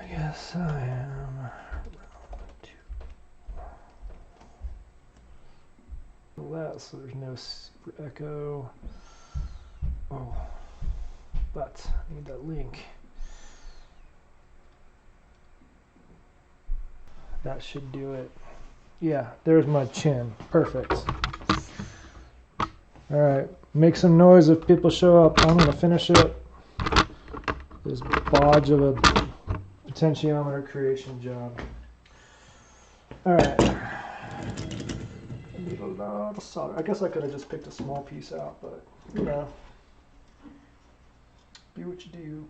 Yes, I am. That, so there's no super echo. Oh, but I need that link. That should do it. Yeah, there's my chin. Perfect. All right, make some noise if people show up. I'm gonna finish it. This bodge of a potentiometer creation job. All right. Need a lot of solder. I guess I could have just picked a small piece out, but you know, be what you do.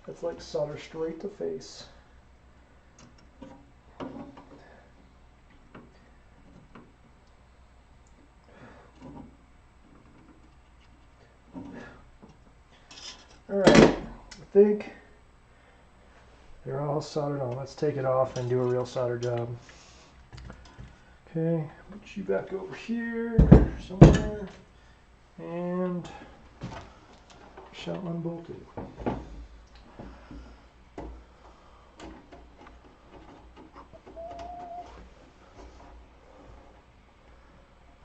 That's like solder straight to face. Alright, I think they're all soldered on. Let's take it off and do a real solder job. Okay, put you back over here somewhere, and shell unbolted.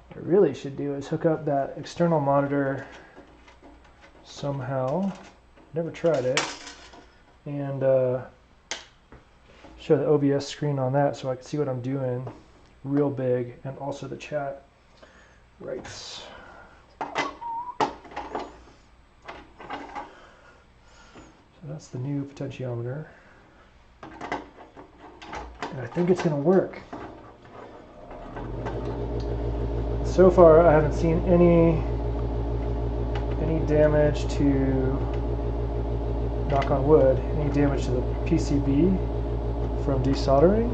What I really should do is hook up that external monitor somehow. Never tried it, and show the OBS screen on that so I can see what I'm doing real big, and also the chat. Right. So that's the new potentiometer, and I think it's going to work. So far, I haven't seen any damage to, knock on wood, any damage to the PCB from desoldering.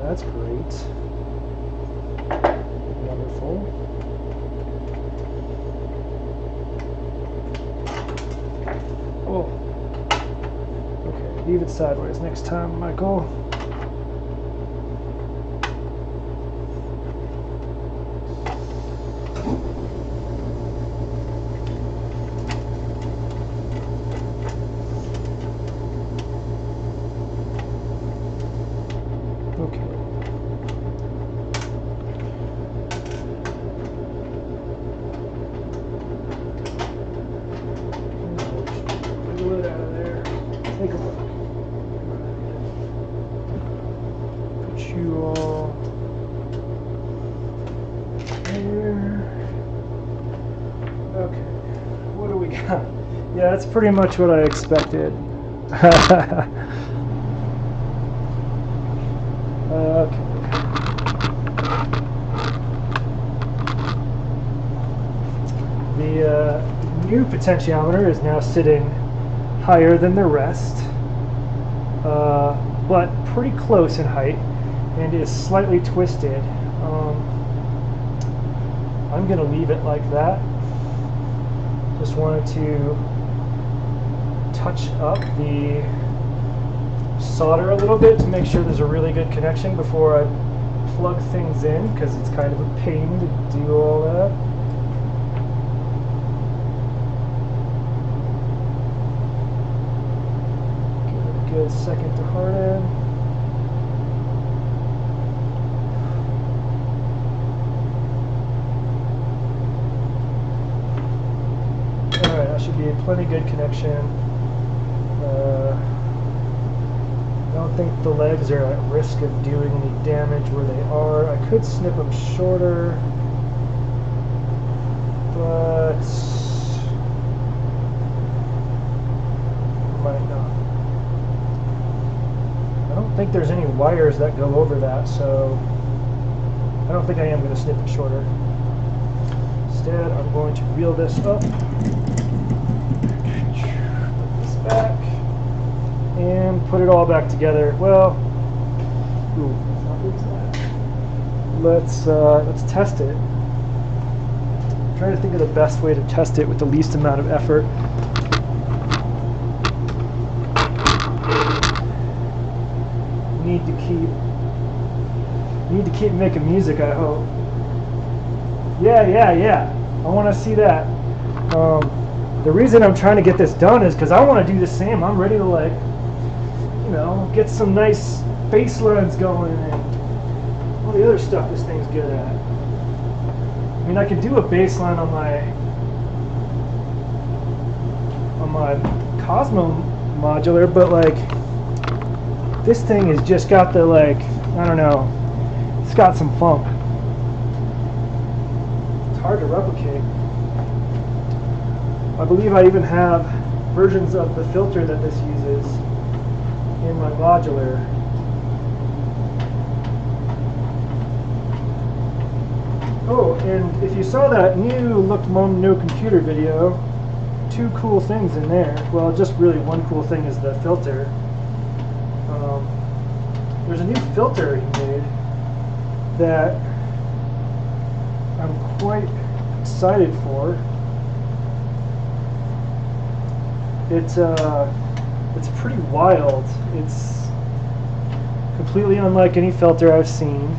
That's great. Wonderful. Oh. Okay, leave it sideways next time, Michael. Yeah, that's pretty much what I expected. Okay. The new potentiometer is now sitting higher than the rest, but pretty close in height, and is slightly twisted. I'm going to leave it like that. Just wanted to touch up the solder a little bit to make sure there's a really good connection before I plug things in, because it's kind of a pain to do all that. Give it a good second to harden. Alright, that should be a plenty good connection. I don't think the legs are at risk of doing any damage where they are. I could snip them shorter, but might not. I don't think there's any wires that go over that, so I don't think I am going to snip it shorter. Instead, I'm going to reel this up, put this back, and put it all back together. Well, let's test it. I'm trying to think of the best way to test it with the least amount of effort. Need to keep making music, I hope. Yeah. I want to see that. The reason I'm trying to get this done is because I want to do the same. I'm ready to, like, you know, get some nice bass lines going and all the other stuff this thing's good at. I mean, I can do a bass line on my Cosmo modular, but like this thing has just got the, like, I don't know, it's got some funk. It's hard to replicate. I believe I even have versions of the filter that this uses in my modular. Oh, and if you saw that new Looked Mom No Computer video two cool things in there. Well, just really one cool thing is the filter. There's a new filter he made that I'm quite excited for. It's pretty wild. It's completely unlike any filter I've seen.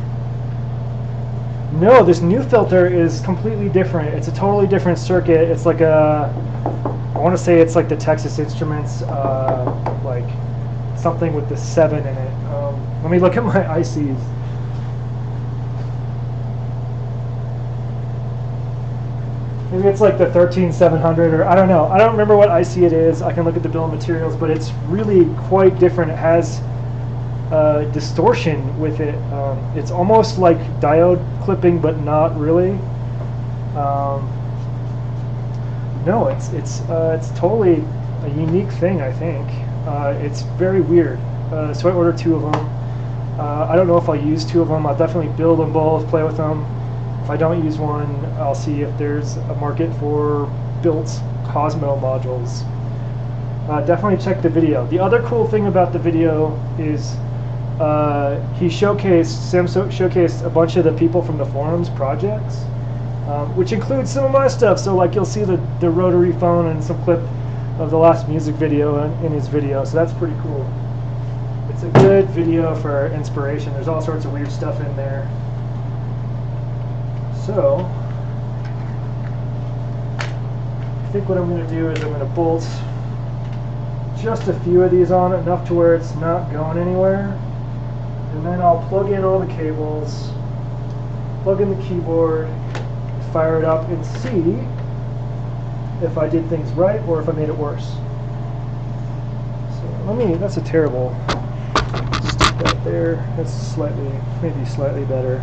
No, this new filter is completely different. It's a totally different circuit. It's like I want to say it's like the Texas Instruments, like something with the 7 in it. Let me look at my ICs. Maybe it's like the 13700, or I don't know. I don't remember what IC it is. I can look at the bill of materials, but it's really quite different. It has distortion with it. It's almost like diode clipping, but not really. No, it's totally a unique thing, I think. It's very weird. So I ordered 2 of them. I don't know if I'll use 2 of them. I'll definitely build them both, play with them. If I don't use one, I'll see if there's a market for built Cosmo modules. Definitely check the video. The other cool thing about the video is Sam showcased a bunch of the people from the forums projects, which includes some of my stuff. So like you'll see the rotary phone and some clip of the last music video in his video. So that's pretty cool. It's a good video for inspiration. There's all sorts of weird stuff in there. So I think what I'm going to do is I'm going to bolt just a few of these on, enough to where it's not going anywhere. And then I'll plug in all the cables, plug in the keyboard, fire it up and see if I did things right or if I made it worse. So that's a terrible, stick that there. That's maybe slightly better.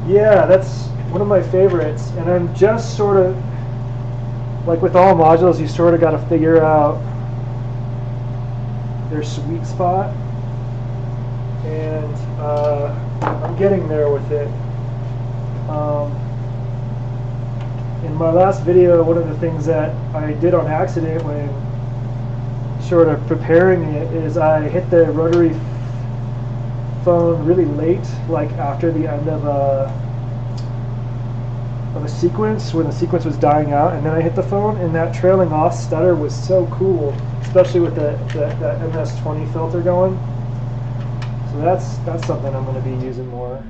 Yeah, that's one of my favorites, and I'm just sort of, like with all modules, you sort of got to figure out their sweet spot, and I'm getting there with it. In my last video, one of the things that I did on accident when sort of preparing it is I hit the rotary phone really late, like after the end of a sequence, when the sequence was dying out, and then I hit the phone, and that trailing off stutter was so cool, especially with the MS-20 filter going. So that's something I'm going to be using more.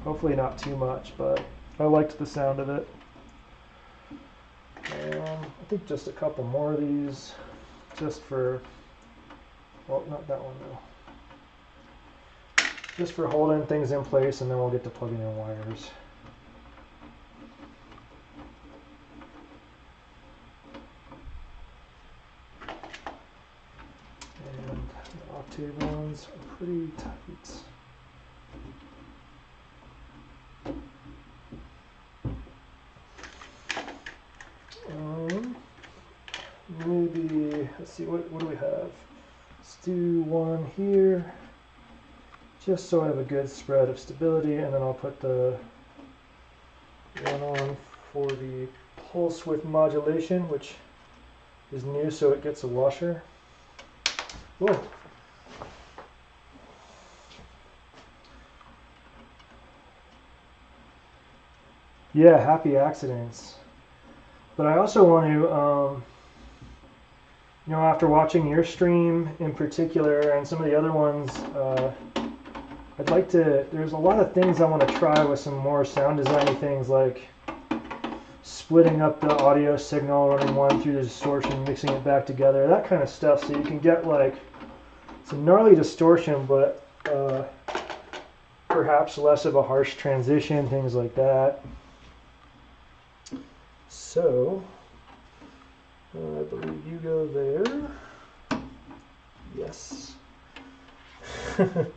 Hopefully not too much, but I liked the sound of it. I think just a couple more of these, just for, well, not that one though. Just for holding things in place, and then we'll get to plugging in wires. And the octave ones are pretty tight. Maybe, let's see, what do we have? Let's do one here, just so I have a good spread of stability, and then I'll put the one on for the pulse width modulation, which is new, so it gets a washer. Whoa. Yeah, happy accidents. But I also want to, after watching your stream in particular and some of the other ones, I'd like to, there's a lot of things I want to try with some more sound design things, like splitting up the audio signal, running one through the distortion, mixing it back together, that kind of stuff, so you can get like some gnarly distortion, but perhaps less of a harsh transition, things like that. So, I believe you go there. Yes. You're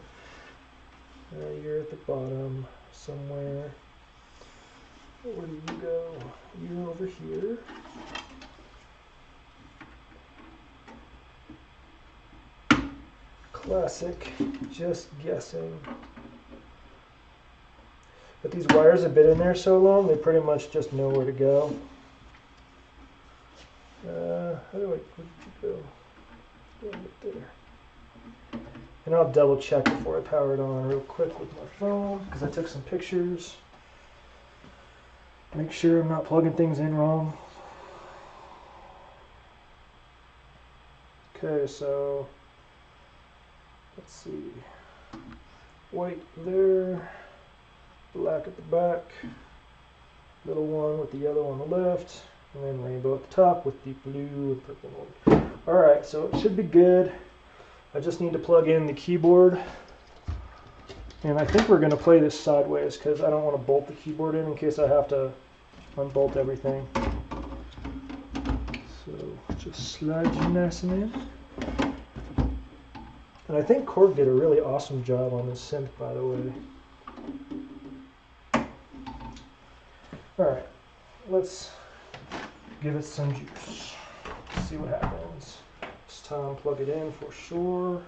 at the bottom somewhere. Where do you go? You're over here. Classic, just guessing. But these wires have been in there so long, they pretty much just know where to go. How do I, where did you go? Right there. And I'll double check before I power it on real quick with my phone, because I took some pictures. Make sure I'm not plugging things in wrong. Okay, so let's see. White there, black at the back, little one with the yellow on the left, and then rainbow at the top with deep blue and purple. Alright, so it should be good. I just need to plug in the keyboard. And I think we're going to play this sideways because I don't want to bolt the keyboard in case I have to unbolt everything. So just slide your nice in. And I think Korg did a really awesome job on this synth, by the way. Alright, let's give it some juice. See what happens. This time plug it in for sure.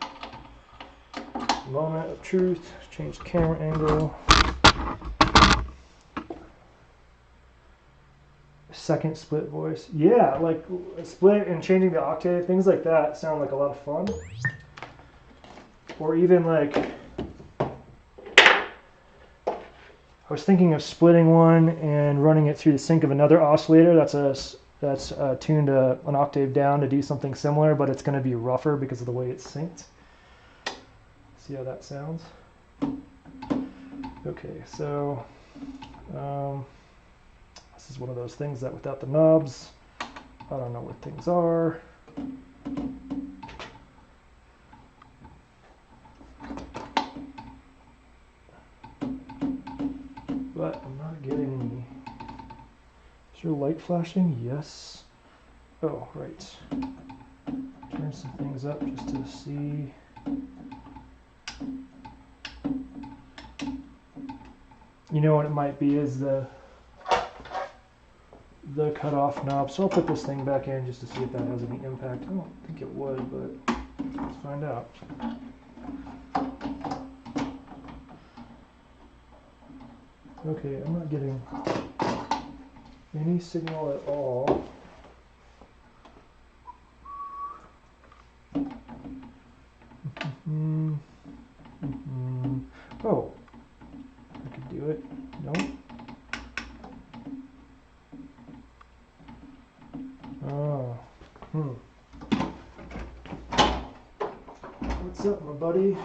Moment of truth. Change the camera angle. Second split voice. Yeah, like split and changing the octave, things like that sound like a lot of fun. Or even like, I was thinking of splitting one and running it through the sync of another oscillator that's tuned an octave down to do something similar, but it's going to be rougher because of the way it's synced. See how that sounds? Okay, so this is one of those things that without the knobs, I don't know what things are. But I'm not getting any. Is there light flashing? Yes. Oh, right. Turn some things up just to see. You know what it might be is the cutoff knob. So I'll put this thing back in just to see if that has any impact. I don't think it would, but let's find out. Okay, I'm not getting any signal at all. Oh, I could do it. No. Oh. What's up, my buddy?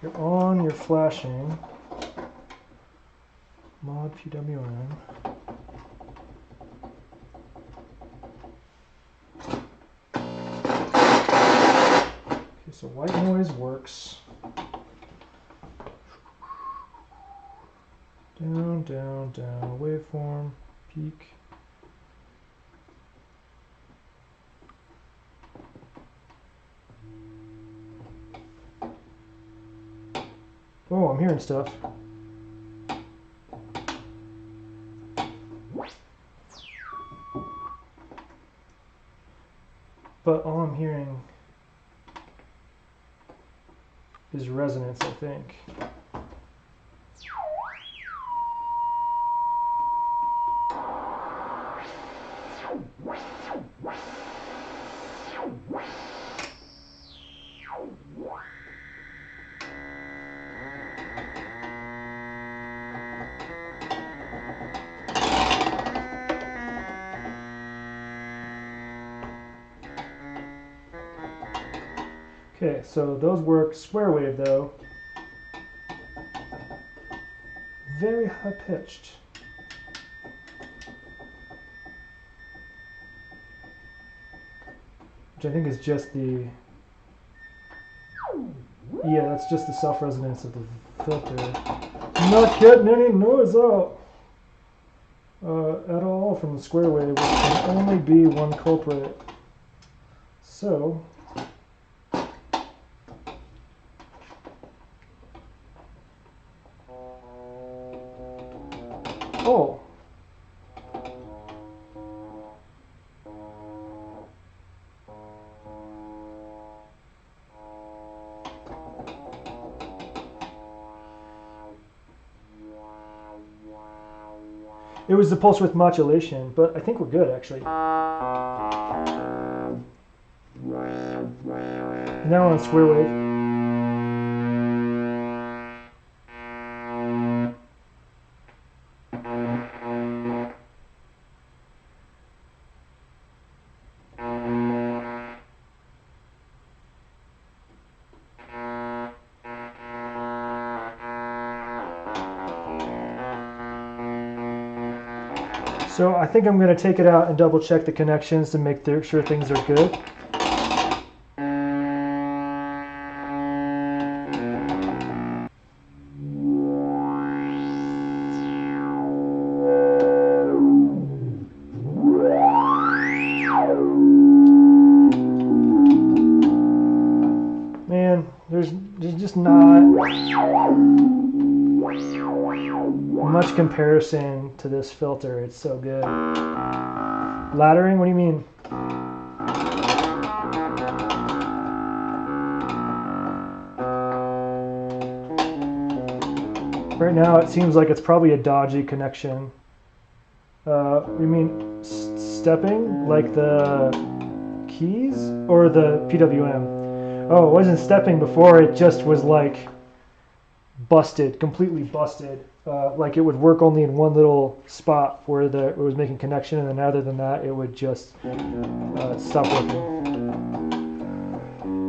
You're on, you're flashing. Mod PWM. Okay, so white noise works. Down, down, down, waveform, peak. Oh, I'm hearing stuff. But all I'm hearing is resonance, I think. Okay, so those work. Square wave though, very high pitched. Which I think is just the, yeah, that's just the self-resonance of the filter. I'm not getting any noise out at all from the square wave, which can only be one culprit. So, oh. It was the pulse width modulation, but I think we're good actually. And now we're on square wave. So I think I'm going to take it out and double check the connections to make sure things are good. Man, there's just not much comparison to this filter. It's so good. Laddering? What do you mean? Right now it seems like it's probably a dodgy connection. You mean stepping? Like the keys? Or the PWM? Oh, it wasn't stepping before, it just was like busted, completely busted. Like it would work only in one little spot where it was making connection, and then other than that it would just stop working.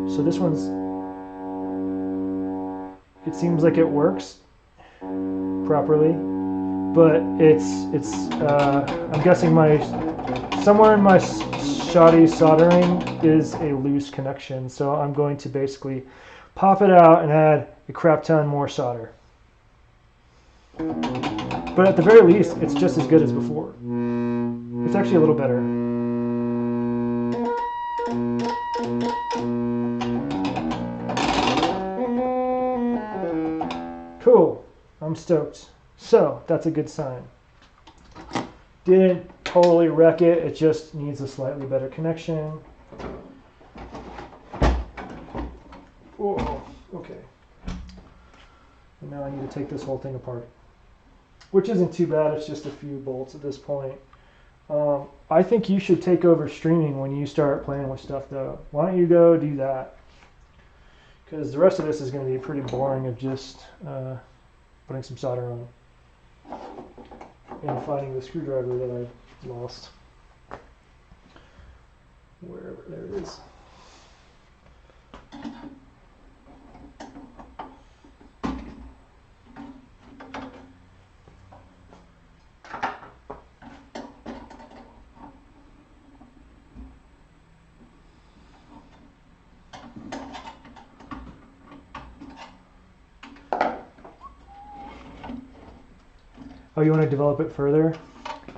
So this one's, it seems like it works properly, but I'm guessing somewhere in my shoddy soldering is a loose connection, so I'm going to basically pop it out and add a crap ton more solder. But at the very least, it's just as good as before. It's actually a little better. Cool. I'm stoked. So, that's a good sign. Didn't totally wreck it, it just needs a slightly better connection. Whoa, okay. And now I need to take this whole thing apart, which isn't too bad, it's just a few bolts at this point. I think you should take over streaming when you start playing with stuff though. Why don't you go do that? Because the rest of this is going to be pretty boring of just putting some solder on and finding the screwdriver that I lost. Wherever, there it is. Oh, you want to develop it further?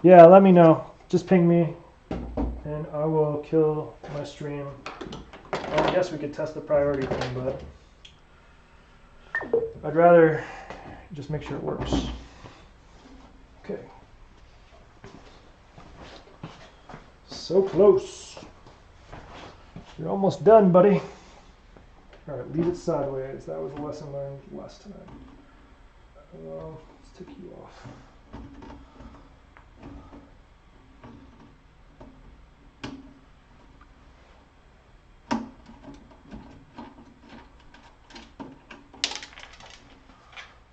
Yeah, let me know. Just ping me, and I will kill my stream. Well, I guess we could test the priority thing, but I'd rather just make sure it works. Okay. So close. You're almost done, buddy. All right, leave it sideways. That was a lesson learned last time. Let's take you off.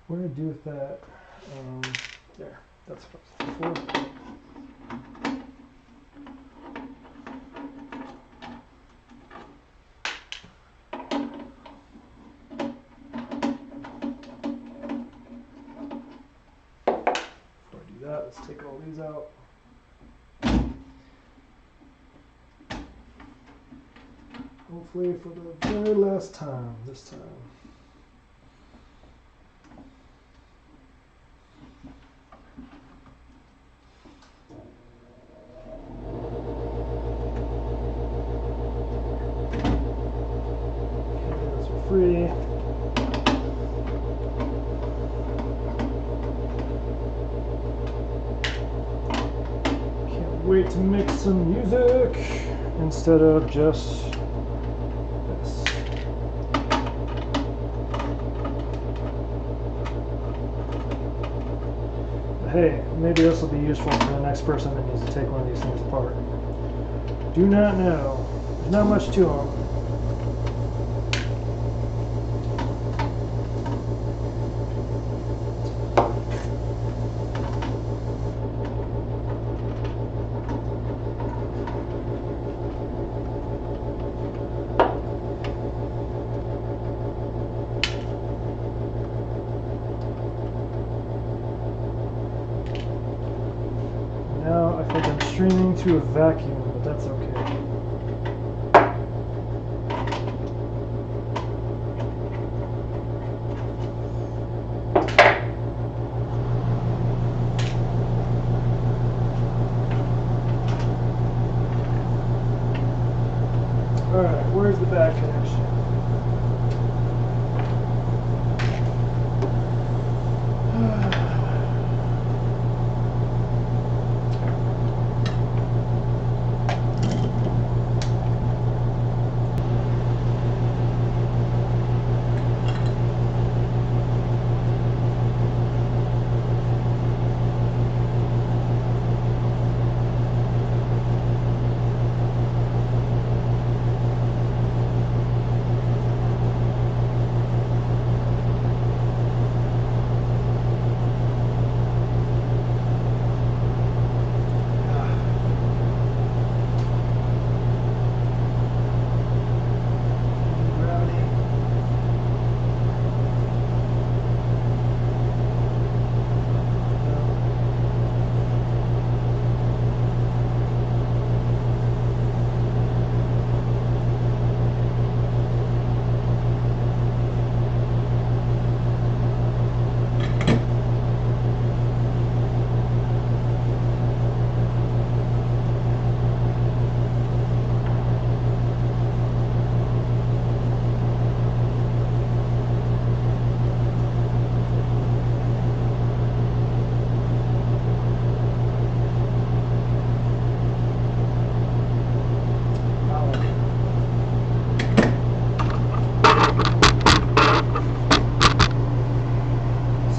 What do I do with that? There, that's before. Before I do that, let's take all these out. Hopefully for the very last time this time. Free. Can't wait to make some music instead of just this. hey, maybe this will be useful for the next person that needs to take one of these things apart. Do not know. There's not much to them. Now I think I'm streaming to a vacuum, but that's okay. Alright, where's the back connection?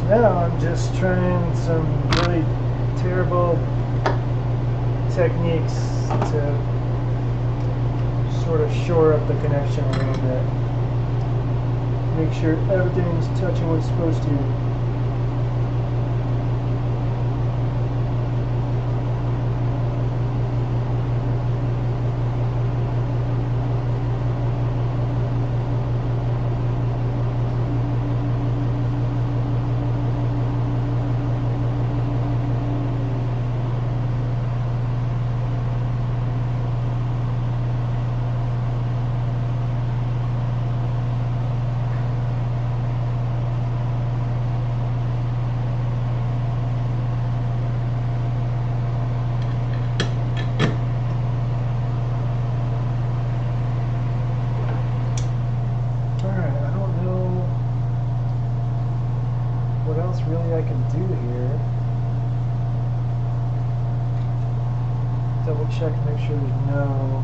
Now I'm just trying some really terrible techniques to sort of shore up the connection a little bit. Make sure everything's touching what it's supposed to. Really I can do here. Double check, make sure there's no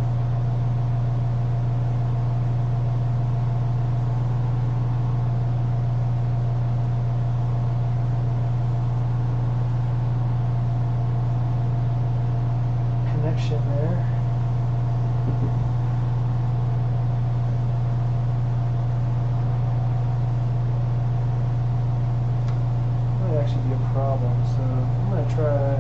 connection there. Actually be a problem, so I'm going to try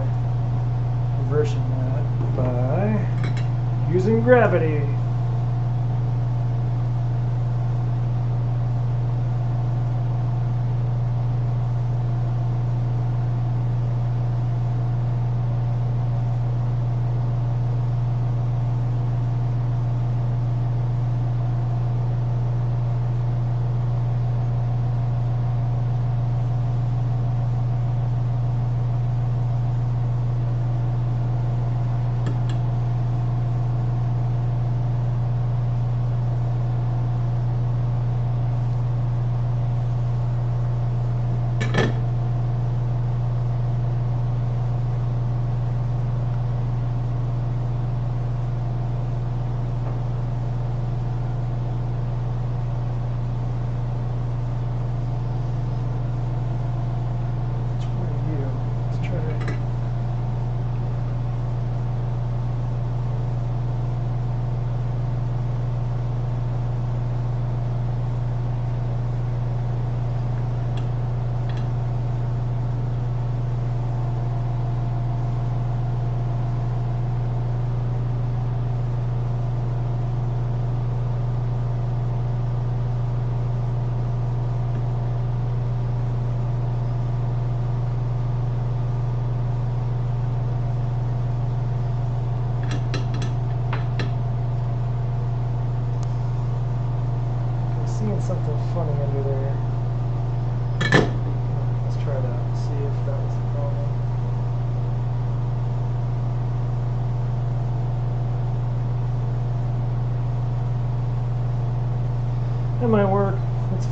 reversing that by using gravity.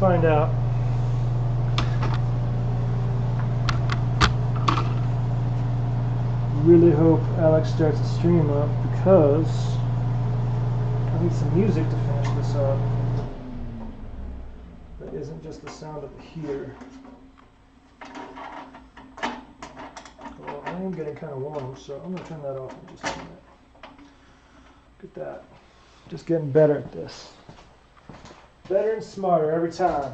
find out. Really hope Alex starts the stream up because I need some music to finish this up. That isn't just the sound of the heater. Well, I am getting kind of warm, so I'm going to turn that off in just a minute. Look at that. Just getting better at this. Better and smarter every time.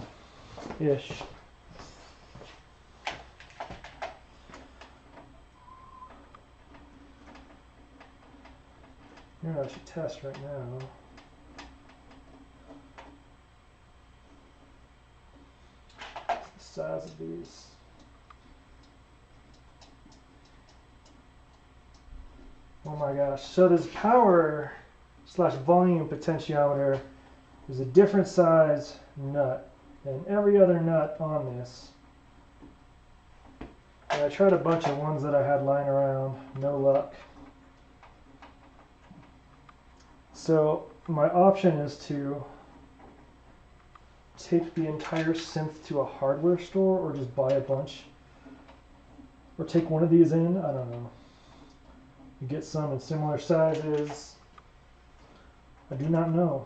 Ish. Here, I should test right now. What's the size of these? Oh my gosh. So this power / volume potentiometer is a different size nut than every other nut on this. And I tried a bunch of ones that I had lying around, no luck. So my option is to take the entire synth to a hardware store or just buy a bunch. Or take one of these in, I don't know. You get some in similar sizes. I do not know.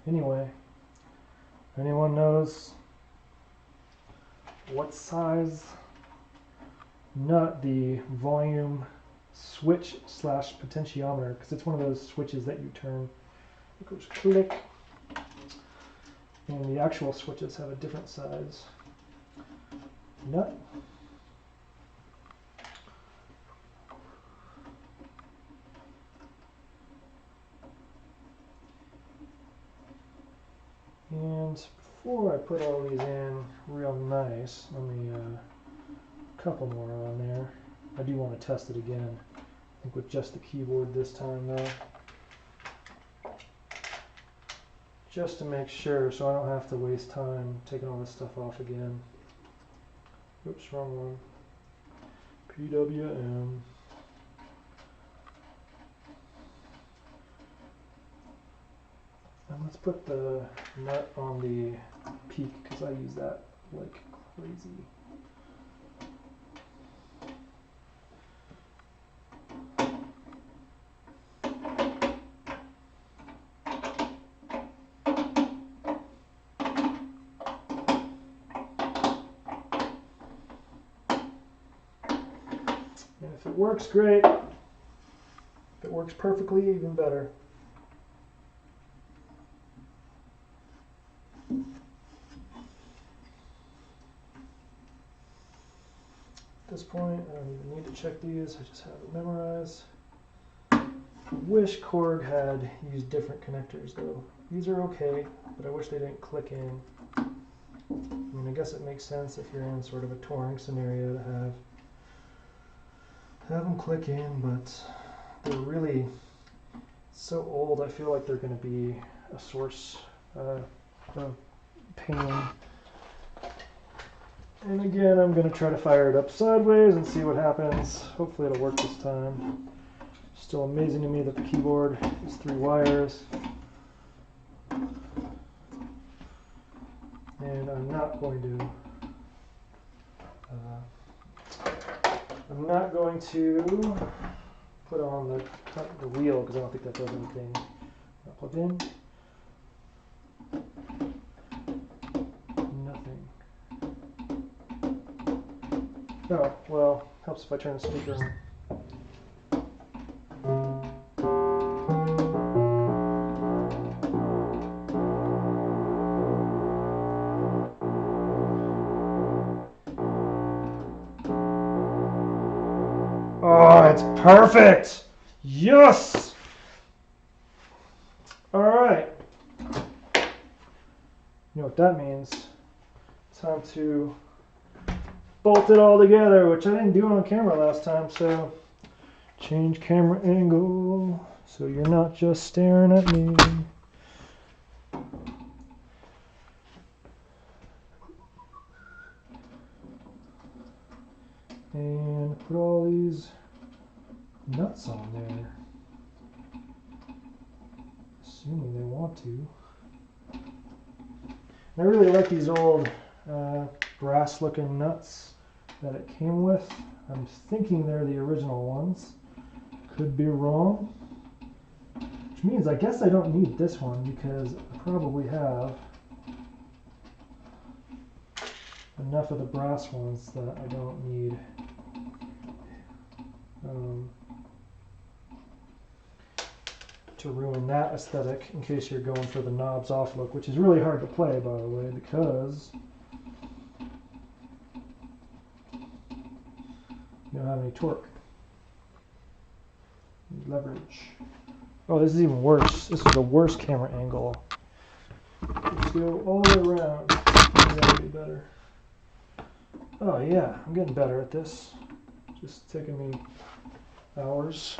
Anyway, if anyone knows what size nut the volume switch / potentiometer, because it's one of those switches that you turn, it goes click, and the actual switches have a different size nut. And before I put all these in real nice, let me a couple more on there. I do want to test it again. I think with just the keyboard this time though. Just to make sure so I don't have to waste time taking all this stuff off again. Oops, wrong one. PWM. And let's put the nut on the peak because I use that like crazy. And if it works, great. If it works perfectly, even better. At this point, I don't even need to check these, I just have it memorized. I wish Korg had used different connectors though. These are okay, but I wish they didn't click in. I mean, I guess it makes sense if you're in sort of a touring scenario to have them click in, but they're really so old, I feel like they're going to be a source of pain. And again, I'm going to try to fire it up sideways and see what happens. Hopefully it'll work this time. Still amazing to me that the keyboard is 3 wires. And I'm not going to put on the wheel because I don't think that does anything. Not plugged in. Nothing. Oh, well, helps if I turn the speaker on. Oh, it's perfect! Yes! Alright. You know what that means. Time to bolt it all together, which I didn't do on camera last time, so change camera angle so you're not just staring at me. And put all these nuts on there, assuming they want to. And I really like these old brass looking nuts that it came with. I'm thinking they're the original ones. Could be wrong. Which means I guess I don't need this one because I probably have enough of the brass ones that I don't need. To ruin that aesthetic in case you're going for the knobs off look, which is really hard to play, by the way, because you don't have any torque. Leverage. Oh, this is even worse. This is the worst camera angle. Let's go all the way around. Maybe that'll be better. Oh yeah, I'm getting better at this. Just taking me hours.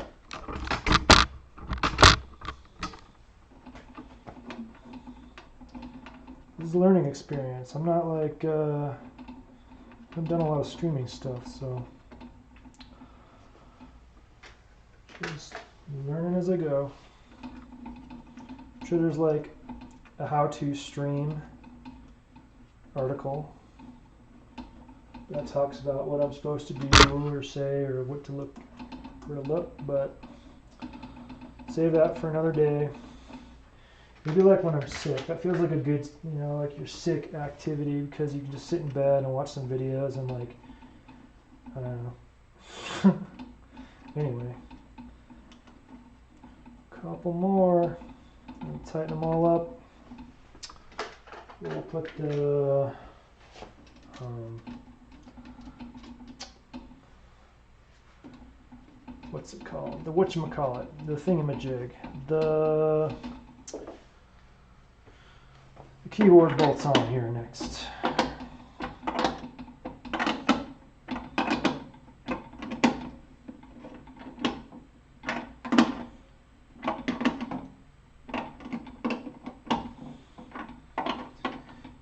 This is a learning experience. I'm not like, I've done a lot of streaming stuff, so just learning as I go. I'm sure there's like a how-to stream article that talks about what I'm supposed to do or say or what to look for a look, but save that for another day. Maybe like when I'm sick. That feels like a good, you know, like your sick activity because you can just sit in bed and watch some videos and like, I don't know. Anyway, couple more. And tighten them all up. We'll put the what's it called? The whatchamacallit, the thingamajig, the keyboard bolts on here next.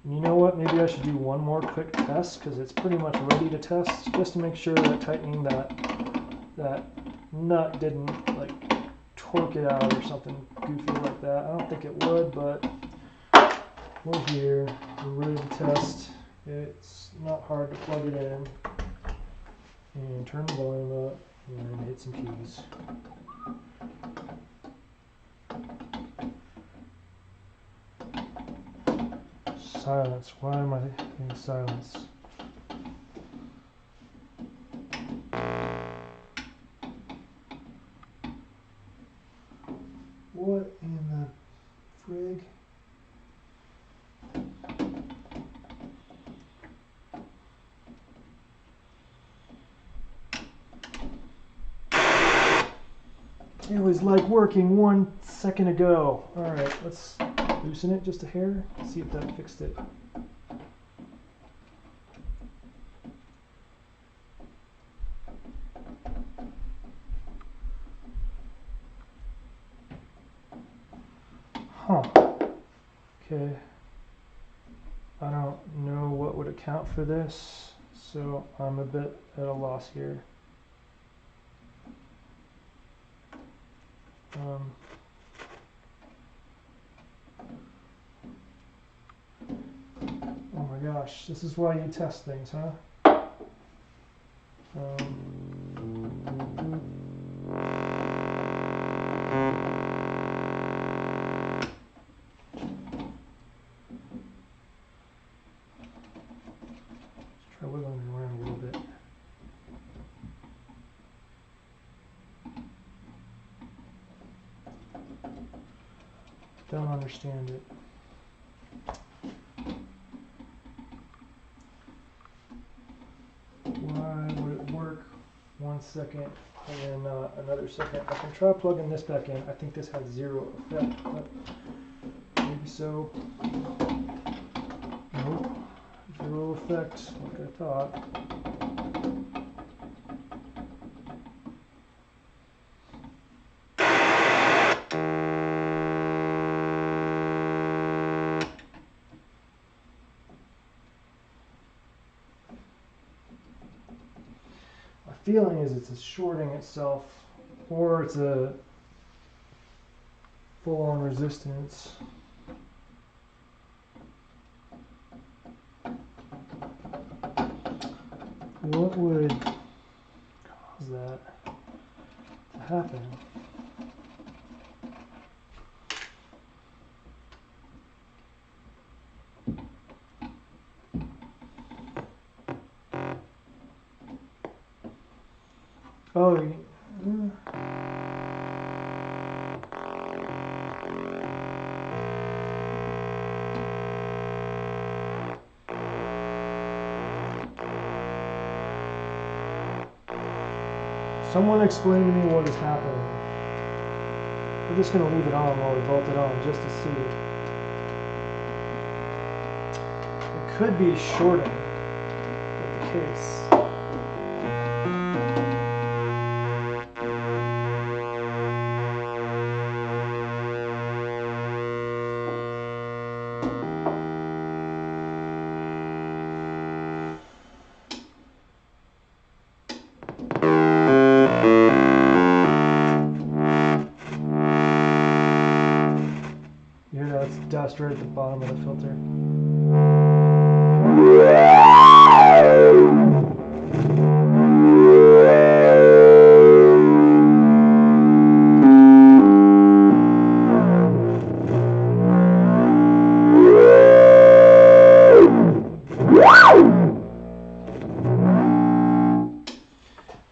And you know what? Maybe I should do one more quick test because it's pretty much ready to test, just to make sure that tightening that nut didn't like torque it out or something goofy like that. I don't think it would, but we're here. We're ready to test. It's not hard to plug it in and turn the volume up and hit some keys. Silence. Why am I in silence? What in the frig? It was like working 1 second ago. All right, let's loosen it just a hair. See if that fixed it. Huh. Okay. I don't know what would account for this, so I'm a bit at a loss here. Oh my gosh, this is why you test things, huh? Let's try wiggling it around a little bit. Don't understand it. Why would it work 1 second and then another second? I can try plugging this back in. I think this has zero effect, but maybe so. Nope, zero effect like I thought. Feeling is it's shorting itself, or it's a full-on resistance. what would cause that to happen? Oh, someone explain to me what is happening. We're just going to leave it on while we bolt it on just to see. It could be shorting with the case. Dust right at the bottom of the filter.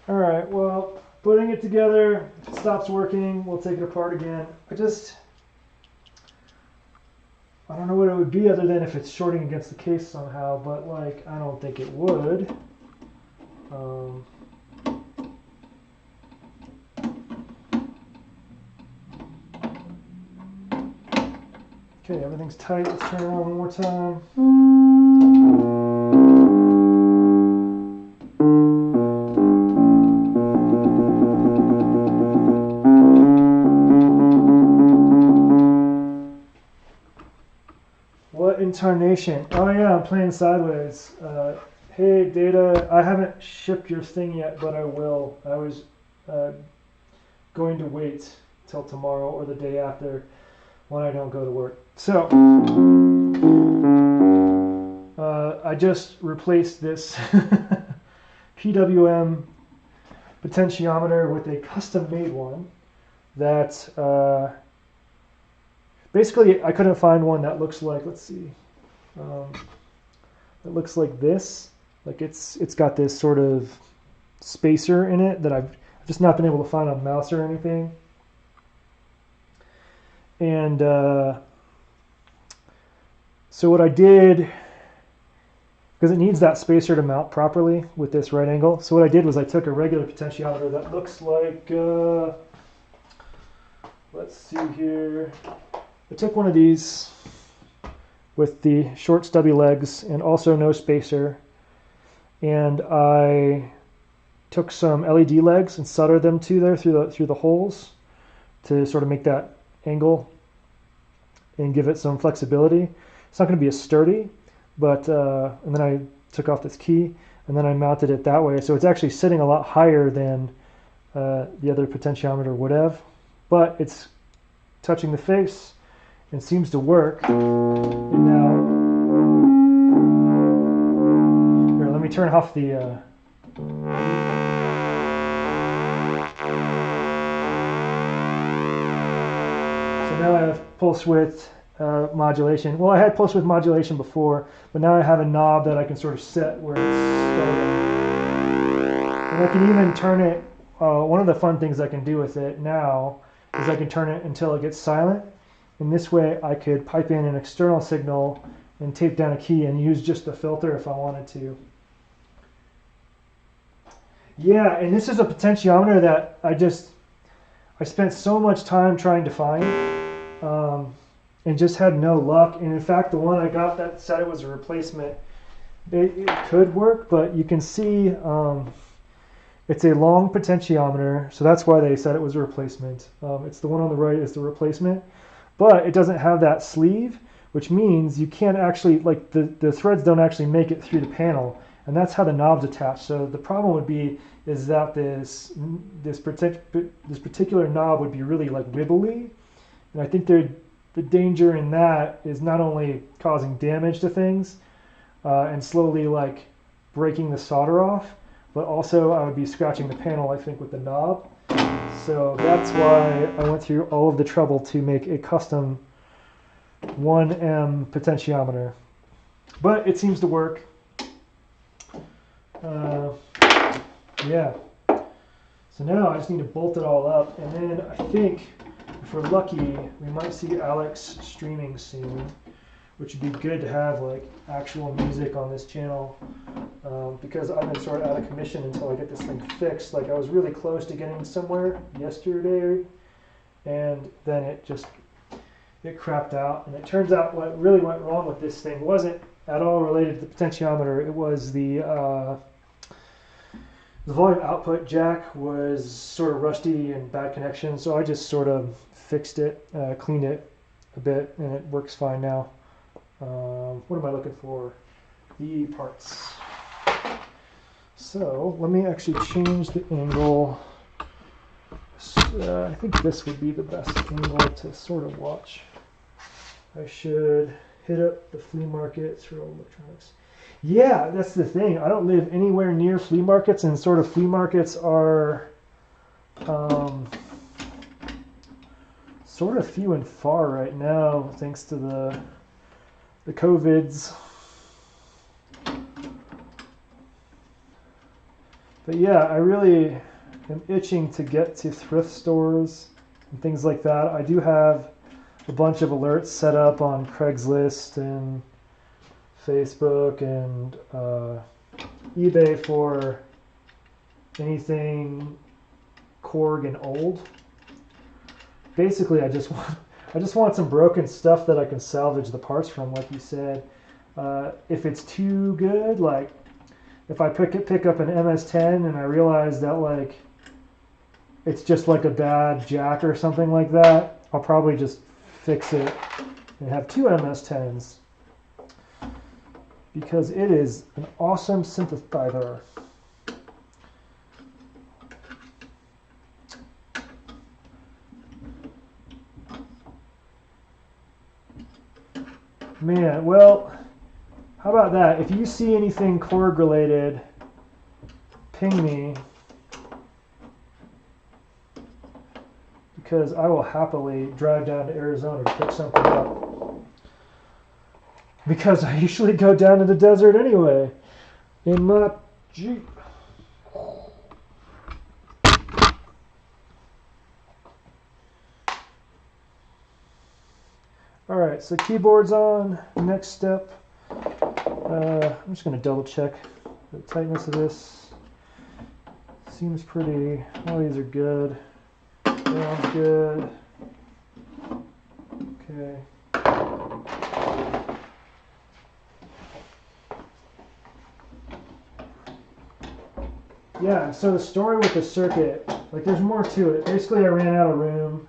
All right, well, putting it together, if it stops working, we'll take it apart again. I don't know what it would be other than if it's shorting against the case somehow, but like, I don't think it would. Okay, everything's tight. Let's turn it on one more time. What incarnation? Oh yeah, I'm playing sideways. Hey Data, I haven't shipped your thing yet, but I will. I was going to wait till tomorrow or the day after when I don't go to work. So I just replaced this PWM potentiometer with a custom-made one that basically I couldn't find one that looks like, let's see, it looks like this. Like it's got this sort of spacer in it that I've just not been able to find on mouse or anything. And so what I did, because it needs that spacer to mount properly with this right angle, so what I did was I took a regular potentiometer that looks like, let's see here, I took one of these with the short stubby legs and also no spacer, and I took some LED legs and soldered them to there through the holes to sort of make that angle and give it some flexibility. It's not going to be as sturdy, but and then I took off this key and then I mounted it that way, so it's actually sitting a lot higher than the other potentiometer would have, but it's touching the face and seems to work. And now, here, let me turn off the now I have pulse width modulation. Well, I had pulse width modulation before, but now I have a knob that I can sort of set where it's starting. And I can even turn it, one of the fun things I can do with it now is I can turn it until it gets silent. And this way I could pipe in an external signal and tape down a key and use just the filter if I wanted to. Yeah, and this is a potentiometer that I spent so much time trying to find and just had no luck. And in fact, the one I got that said it was a replacement, it could work, but you can see it's a long potentiometer, so that's why they said it was a replacement. It's the one on the right is the replacement, but it doesn't have that sleeve, which means you can't actually, like the threads don't actually make it through the panel, and that's how the knob's attached. So the problem would be is that this particular knob would be really like wibbly, and I think the danger in that is not only causing damage to things and slowly like breaking the solder off, but also I would be scratching the panel, I think, with the knob. So that's why I went through all of the trouble to make a custom 1M potentiometer. But it seems to work. Yeah. So now I just need to bolt it all up, and then I think if we're lucky, we might see Alex streaming soon, which would be good to have like actual music on this channel, because I've been sort of out of commission until I get this thing fixed. Like I was really close to getting somewhere yesterday, and then it crapped out. And it turns out what really went wrong with this thing wasn't at all related to the potentiometer. It was the volume output jack was sort of rusty and bad connection, so I just sort of fixed it, cleaned it a bit, and it works fine now. What am I looking for? The parts. So let me actually change the angle. I think this would be the best angle to sort of watch. I should hit up the flea market through electronics. Yeah, that's the thing. I don't live anywhere near flea markets, and sort of flea markets are sort of few and far right now, thanks to the COVIDs. But yeah, I really am itching to get to thrift stores and things like that. I do have a bunch of alerts set up on Craigslist and Facebook and eBay for anything Korg and old. Basically, I just want some broken stuff that I can salvage the parts from, like you said. If it's too good, like if I pick up an MS-10 and I realize that like it's just like a bad jack or something like that, I'll probably just fix it and have two MS-10s, because it is an awesome synthesizer. Man, well, how about that? If you see anything Korg related, ping me, because I will happily drive down to Arizona to pick something up. Because I usually go down to the desert anyway, in my Jeep. Alright, so keyboard's on. Next step, I'm just going to double check the tightness of this. Seems pretty, all these are good. Sounds good. Okay. Yeah, so the story with the circuit, like there's more to it. Basically I ran out of room.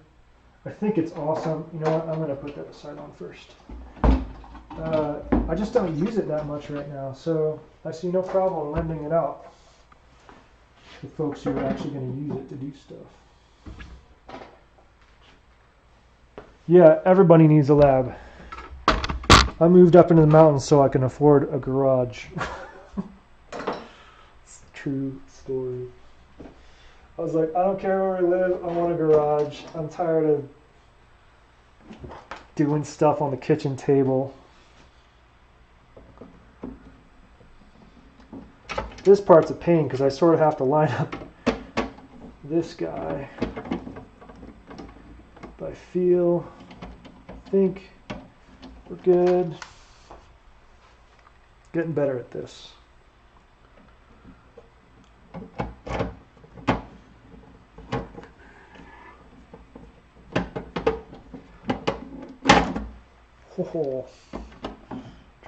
I think it's awesome. You know what, I'm going to put that aside on first. I just don't use it that much right now, so I see no problem lending it out to folks who are actually going to use it to do stuff. Yeah, everybody needs a lab. I moved up into the mountains so I can afford a garage. It's a true story. I was like, I don't care where I live, I want a garage. I'm tired of doing stuff on the kitchen table. This part's a pain because I sort of have to line up this guy. But I think we're good. Getting better at this. Oh,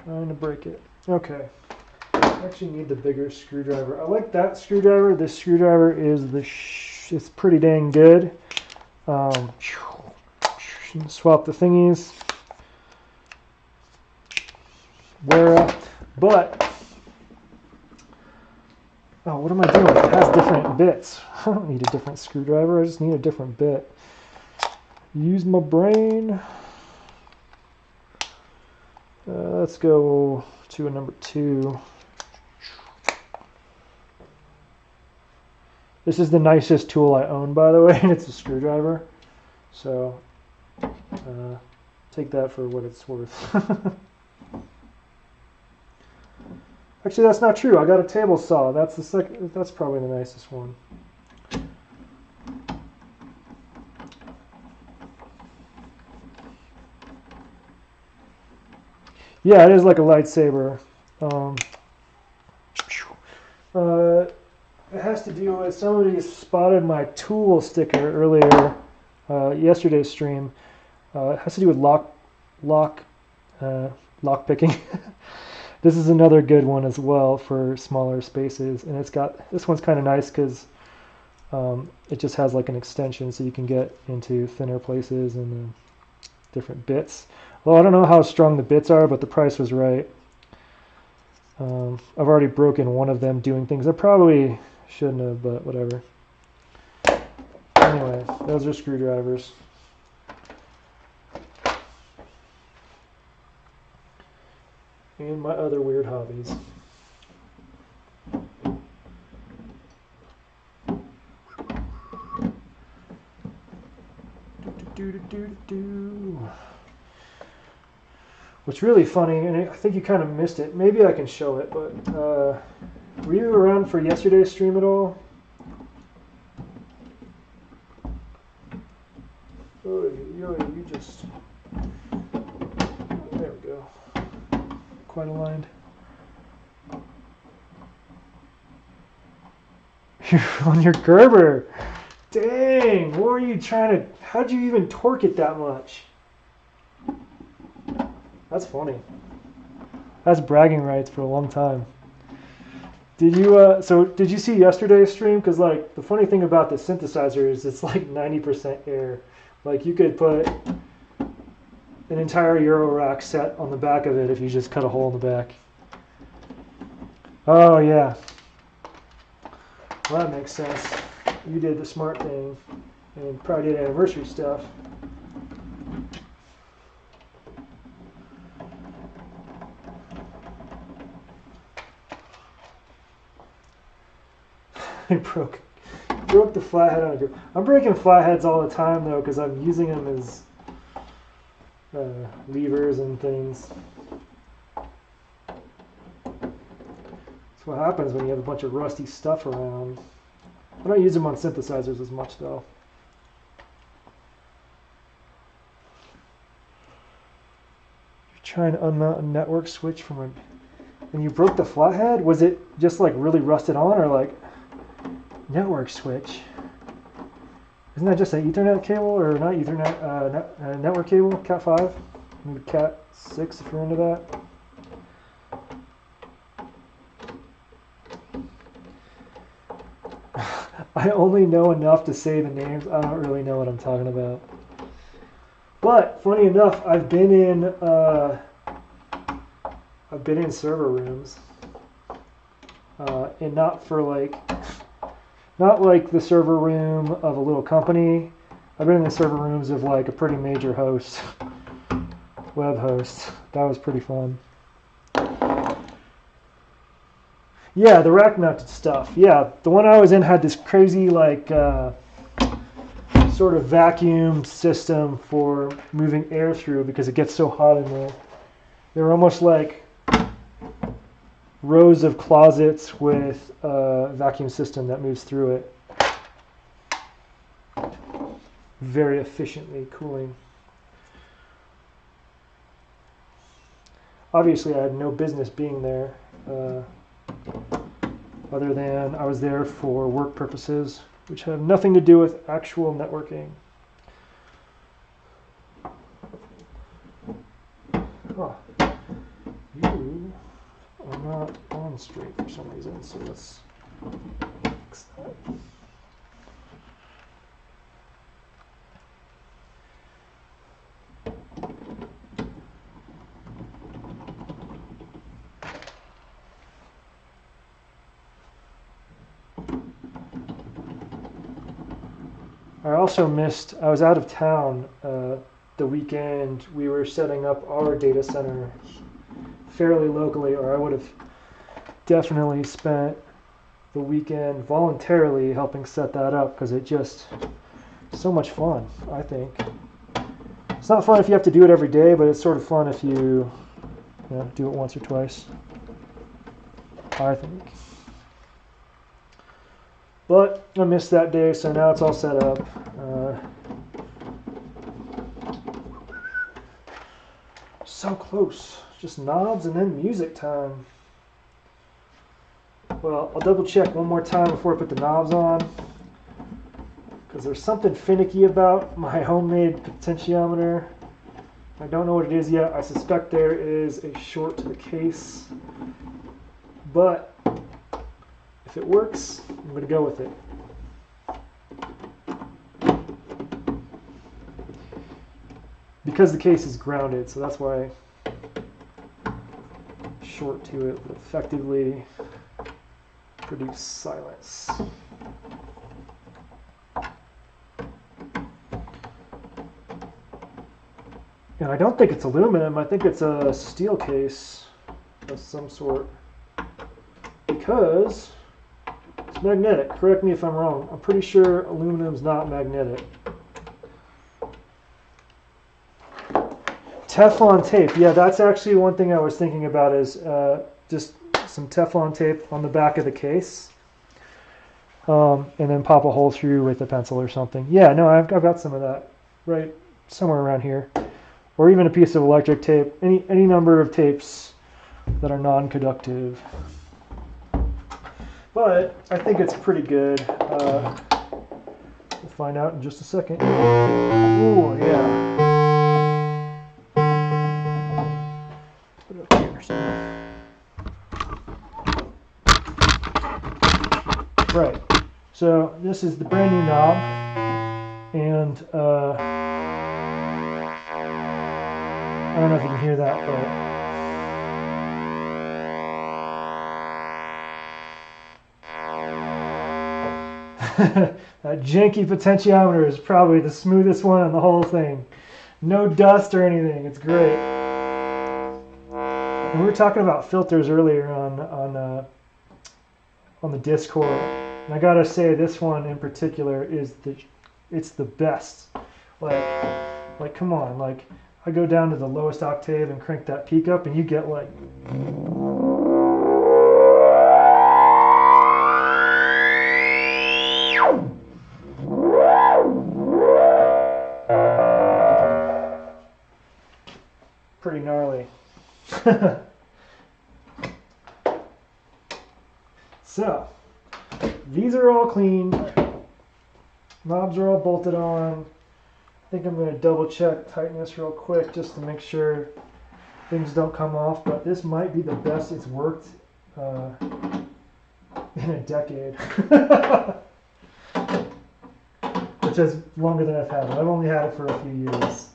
trying to break it. Okay. I actually need the bigger screwdriver. I like that screwdriver. This screwdriver is it's pretty dang good. Swap the thingies. Wear up. But oh, what am I doing? It has different bits. I don't need a different screwdriver. I just need a different bit. Use my brain. Let's go to a number 2. This is the nicest tool I own, by the way, and it's a screwdriver. So take that for what it's worth. Actually, that's not true. I got a table saw. That's the second. That's probably the nicest one. Yeah, it is like a lightsaber. It has to do with somebody spotted my tool sticker earlier, yesterday's stream. It has to do with lock picking. This is another good one as well for smaller spaces, and this one's kind of nice because it just has like an extension, so you can get into thinner places and different bits. Well, I don't know how strong the bits are, but the price was right. I've already broken one of them doing things I probably shouldn't have, but whatever. Anyway, those are screwdrivers. And my other weird hobbies. What's really funny, and I think you kind of missed it, maybe I can show it, but were you around for yesterday's stream at all? Oh, you just... There we go. Quite aligned. You're on your Gerber. Dang, what were you trying to... How'd you even torque it that much? That's funny. That's bragging rights for a long time. Did you did you see yesterday's stream? Because like the funny thing about the synthesizer is it's like 90% air. Like you could put an entire Eurorack set on the back of it if you just cut a hole in the back. Oh yeah. Well, that makes sense. You did the smart thing and probably did anniversary stuff. I broke the flathead on a group. I'm breaking flatheads all the time though because I'm using them as levers and things. That's what happens when you have a bunch of rusty stuff around. I don't use them on synthesizers as much though. You're trying to unmount a network switch from a... And you broke the flathead? Was it just like really rusted on or like... Network switch. Isn't that just an Ethernet cable or not Ethernet? Network cable, Cat5, maybe Cat6 if you're into that. I only know enough to say the names. I don't really know what I'm talking about. But funny enough, I've been in server rooms, and not like the server room of a little company. I've been in the server rooms of like a pretty major host, web host. That was pretty fun. Yeah, the rack mounted stuff. Yeah, the one I was in had this crazy like sort of vacuum system for moving air through because it gets so hot in there. They're almost like rows of closets with a vacuum system that moves through it. Very efficiently cooling. Obviously, I had no business being there, other than I was there for work purposes, which have nothing to do with actual networking. Huh. You are not on straight for some reason, so let's fix that. I also missed, I was out of town the weekend. We were setting up our data center fairly locally, or I would have definitely spent the weekend voluntarily helping set that up because it just so much fun, I think. It's not fun if you have to do it every day, but it's sort of fun if you know, do it once or twice, I think. But I missed that day, so now it's all set up. So close. Just knobs and then music time. Well, I'll double check one more time before I put the knobs on, because there's something finicky about my homemade potentiometer. I don't know what it is yet. I suspect there is a short to the case, but if it works, I'm going to go with it. Because the case is grounded, so that's why short to it will effectively produce silence. And I don't think it's aluminum, I think it's a steel case of some sort, because it's magnetic. Correct me if I'm wrong. I'm pretty sure aluminum's not magnetic. Teflon tape. Yeah, that's actually one thing I was thinking about, is just some Teflon tape on the back of the case. And then pop a hole through with a pencil or something. Yeah, no, I've got some of that right somewhere around here. Or even a piece of electric tape. Any number of tapes that are non-conductive. But I think it's pretty good. We'll find out in just a second. Ooh, yeah. Put it up here somewhere. Right. So this is the brand new knob, and I don't know if you can hear that, but that janky potentiometer is probably the smoothest one in the whole thing. No dust or anything. It's great. And we were talking about filters earlier on the Discord, and I gotta say this one in particular is it's the best. Like come on, like I go down to the lowest octave and crank that peak up, and you get like pretty gnarly. So these are all clean. Knobs are all bolted on. I think I'm going to double check tightness real quick just to make sure things don't come off, but this might be the best it's worked in a decade. Which is longer than I've had it. I've only had it for a few years.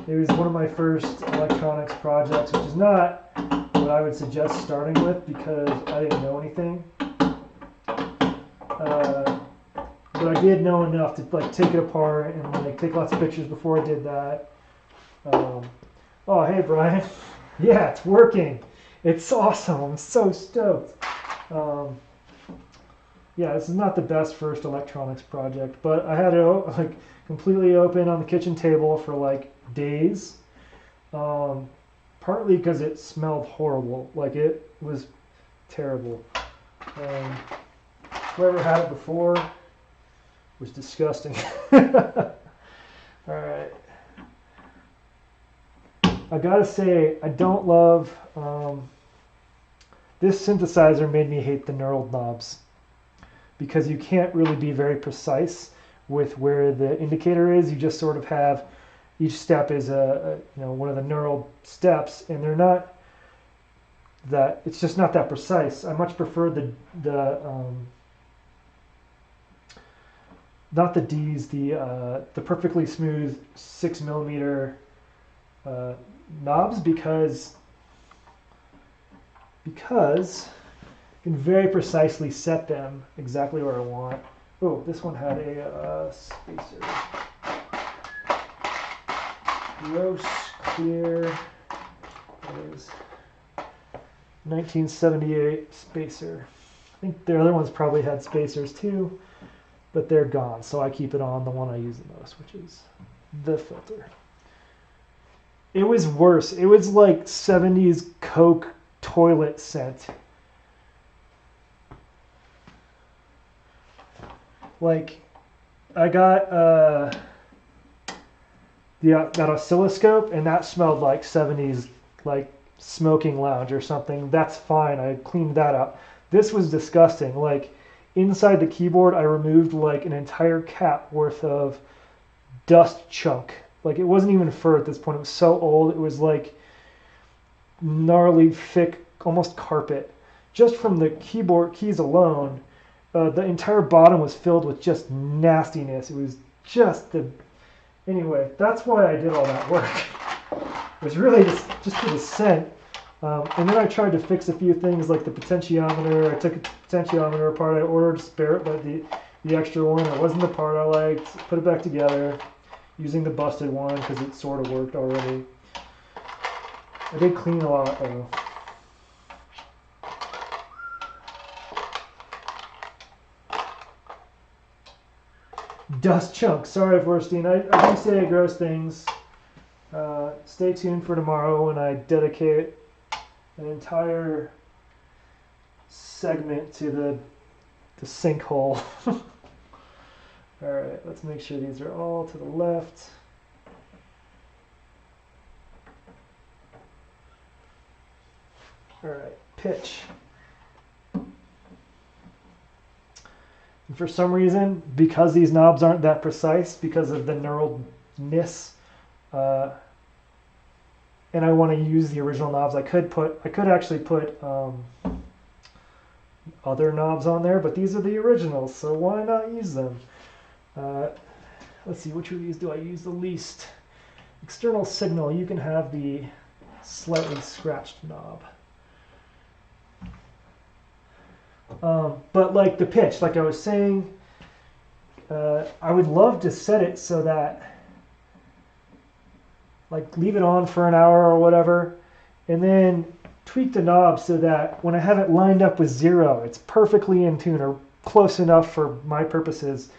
It was one of my first electronics projects, which is not what I would suggest starting with because I didn't know anything. But I did know enough to like take it apart and like take lots of pictures before I did that. Oh, hey Brian. Yeah, it's working. It's awesome. I'm so stoked. Yeah, this is not the best first electronics project, but I had it like completely open on the kitchen table for like days. Partly because it smelled horrible. Like it was terrible. Whoever had it before was disgusting. All right. I gotta say, I don't love, this synthesizer made me hate the knurled knobs because you can't really be very precise with where the indicator is. You just sort of have, each step is one of the knurled steps, and they're not that, it's just not that precise. I much prefer the not the D's, the perfectly smooth 6mm knobs because you can very precisely set them exactly where I want. Oh, this one had a spacer. Gross clear. That is 1978 spacer. think the other ones probably had spacers too, but they're gone. So I keep it on the one I use the most, which is the filter. It was worse. It was like 70s Coke toilet scent. Like, I got that oscilloscope, and that smelled like 70s, like smoking lounge or something. That's fine. I cleaned that up. This was disgusting. Like, inside the keyboard, I removed like an entire cap worth of dust chunk. Like, it wasn't even fur at this point. It was so old. It was like gnarly, thick, almost carpet. Just from the keyboard keys alone, the entire bottom was filled with just nastiness. It was just the... Anyway, that's why I did all that work. It was really just for the scent. And then I tried to fix a few things like the potentiometer. I took a potentiometer apart. I ordered spare, but the extra one, it wasn't the part I liked. Put it back together using the busted one because it sort of worked already. I did clean a lot though. Dust chunks. Sorry, Forstine. I do say gross things. Stay tuned for tomorrow when I dedicate an entire segment to the sinkhole. All right, let's make sure these are all to the left. All right, pitch. And for some reason, because these knobs aren't that precise, because of the knurledness, and I want to use the original knobs, I could actually put other knobs on there, but these are the originals, so why not use them? Let's see, which of these do I use the least? External signal, you can have the slightly scratched knob. But like the pitch, like I was saying, I would love to set it so that, like, leave it on for an hour or whatever, and then tweak the knob so that when I have it lined up with 0, it's perfectly in tune or close enough for my purposes.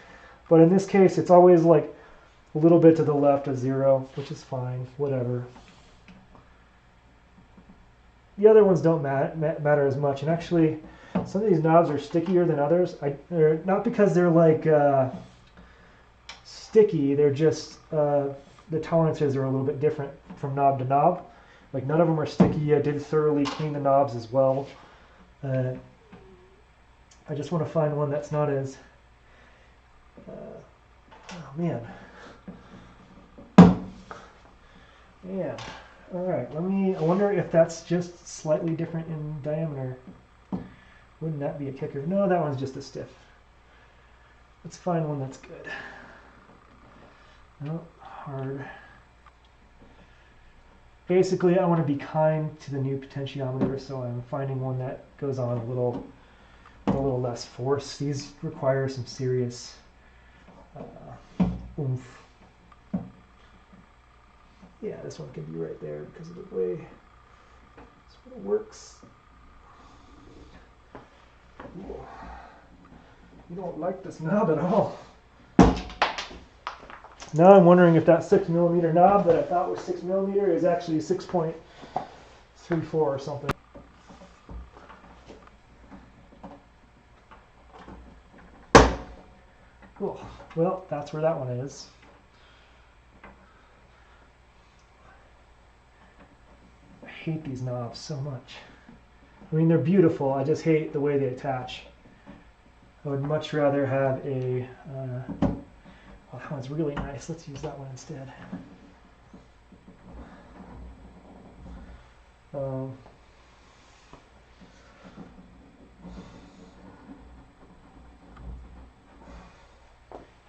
But in this case, it's always like a little bit to the left of 0, which is fine, whatever. The other ones don't matter as much, and actually, some of these knobs are stickier than others. Not because they're like sticky, they're just the tolerances are a little bit different from knob to knob. Like, none of them are sticky. I did thoroughly clean the knobs as well. I just want to find one that's not as... oh, man. Yeah. All right, I wonder if that's just slightly different in diameter. Wouldn't that be a kicker? No, that one's just a stiff. Let's find one that's good. No, hard. Basically, I want to be kind to the new potentiometer, so I'm finding one that goes on a little less force. These require some serious oomph. Yeah, this one can be right there because of the way this one works. Ooh. You don't like this knob at all. Now I'm wondering if that 6mm knob that I thought was 6mm is actually 6.34 or something. Cool. Well, that's where that one is. I hate these knobs so much. I mean, they're beautiful. I just hate the way they attach. I would much rather have a... well, that one's really nice. Let's use that one instead.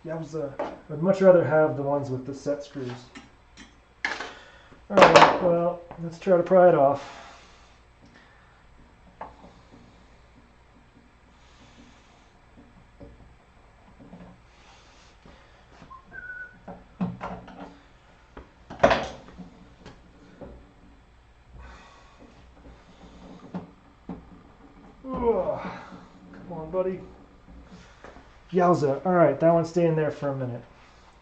Yeah, I'd much rather have the ones with the set screws. All right, well, let's try to pry it off. buddy. Yowza. All right, that one's staying there for a minute.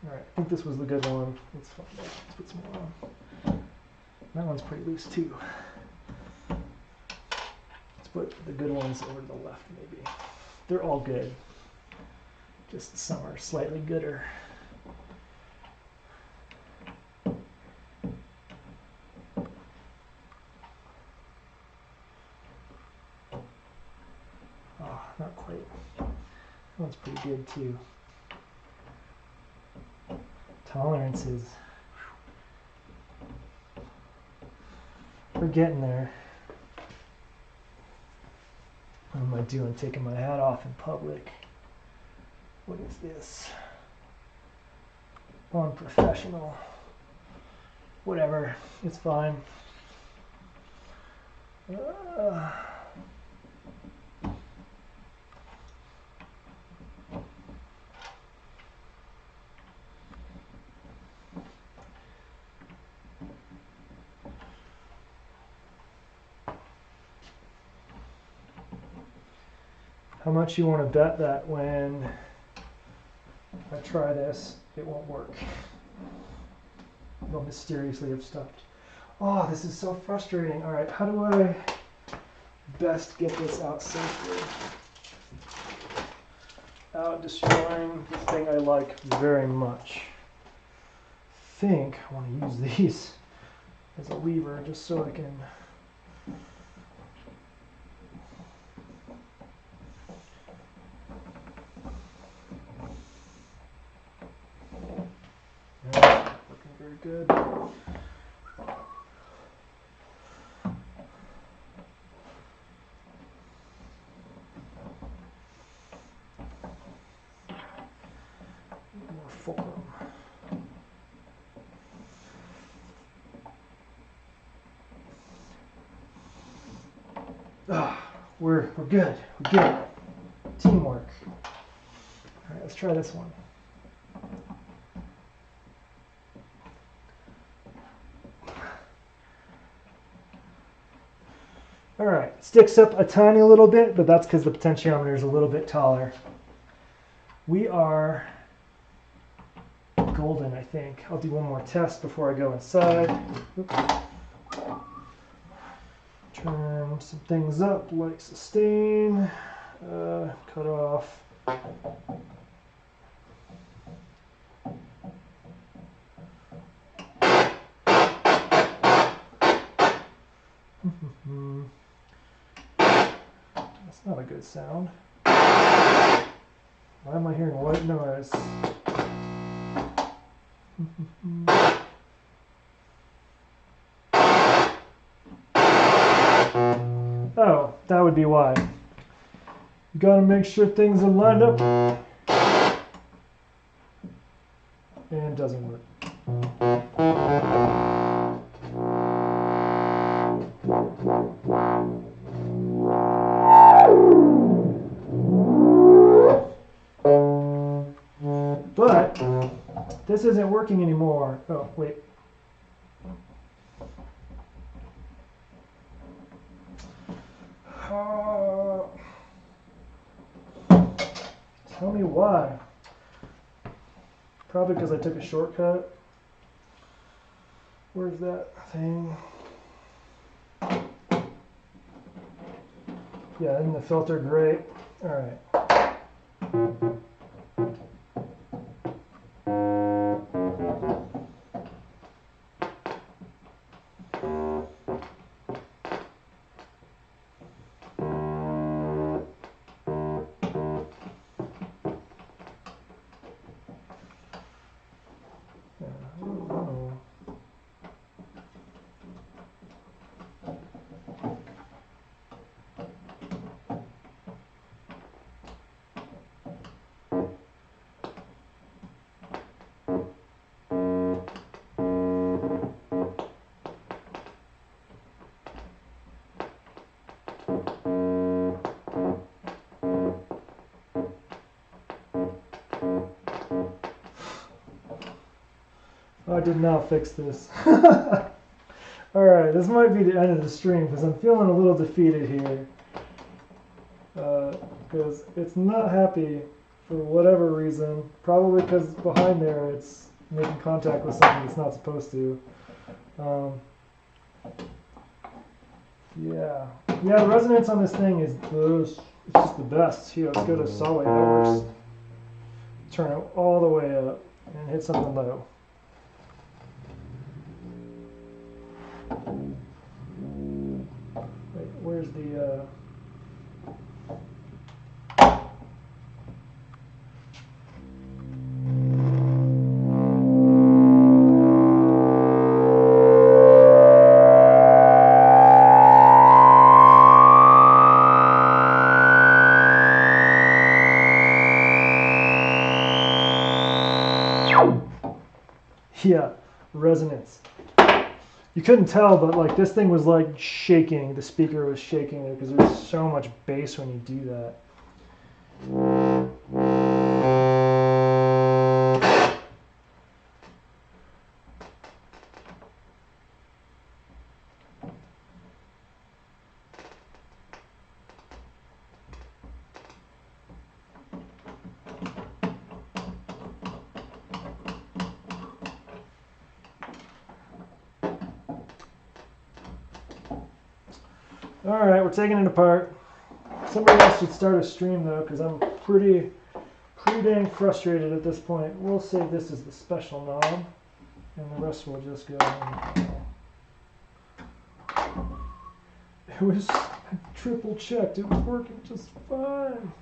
All right, I think this was the good one. Let's find out. Let's put some more on. That one's pretty loose too. Let's put the good ones over to the left maybe. They're all good. Just some are slightly gooder. Oh, not quite. That one's pretty good too. Tolerances. We're getting there. What am I doing? Taking my hat off in public. What is this? Unprofessional. Whatever. It's fine. How much you want to bet that when I try this, it won't work? It'll mysteriously have stopped. Oh, this is so frustrating. All right, how do I best get this out safely? Out destroying the thing I like very much. I think I want to use these as a lever just so I can. Looking very good. More fulcrum. We're good. We get it. Teamwork. All right, let's try this one. All right, sticks up a tiny little bit, but that's because the potentiometer is a little bit taller. We are golden, I think. I'll do one more test before I go inside. Oops. Turn some things up like sustain, cut off. That's not a good sound. Why am I hearing white noise? Oh, that would be why. You gotta make sure things are lined up. And it doesn't work. But this isn't working anymore. Oh, wait. Tell me why. Probably because I took a shortcut. Where's that thing? Yeah, isn't the filter great? All right. I did not fix this. Alright, this might be the end of the stream because I'm feeling a little defeated here. because it's not happy for whatever reason. Probably because behind there it's making contact with something it's not supposed to. Yeah, the resonance on this thing is it's just the best. Here, let's go to solid networks. Turn it all the way up and hit something low. Wait, where's the yeah, resonance. You couldn't tell, but like this thing was like shaking. The speaker was shaking because there's so much bass when you do that. All right, we're taking it apart. Somebody else should start a stream though, because I'm pretty dang frustrated at this point. We'll save this as the special knob, and the rest will just go in. It was triple checked. It was working just fine.